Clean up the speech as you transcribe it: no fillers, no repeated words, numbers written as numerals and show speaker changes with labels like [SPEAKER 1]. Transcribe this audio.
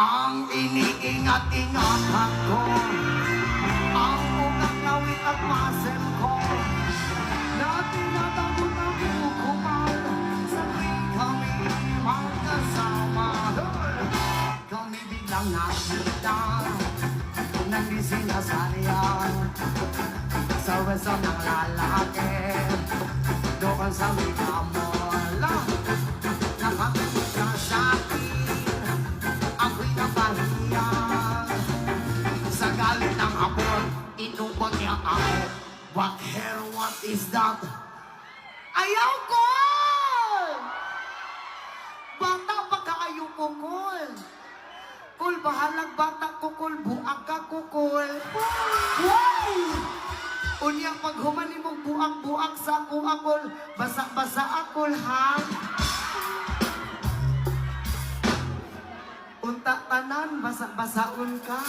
[SPEAKER 1] Ang iniingat-ingatan ko, ang unang lawit at muscle ko, na tinatagot ang kukumal sa tuwing kami magkasama. Kami biglang nakita ng sinasalihan sa weso ng lalaki doon sa Mikamala. Nakakita ka sa akin, ako'y napahiyan. Sa galit ng hapon, inubot niya ako. What hair, what is that? Ayaw ko! Bata pa kaayo ko, Kul. Kul, bahalag bata ko, Kul. Buang ka ko, Kul. Wow! Unyang paghumani mong buang-buang sa ako, Kul. Basa-basa ako, ha? Unta tanan, basa-basaon ka.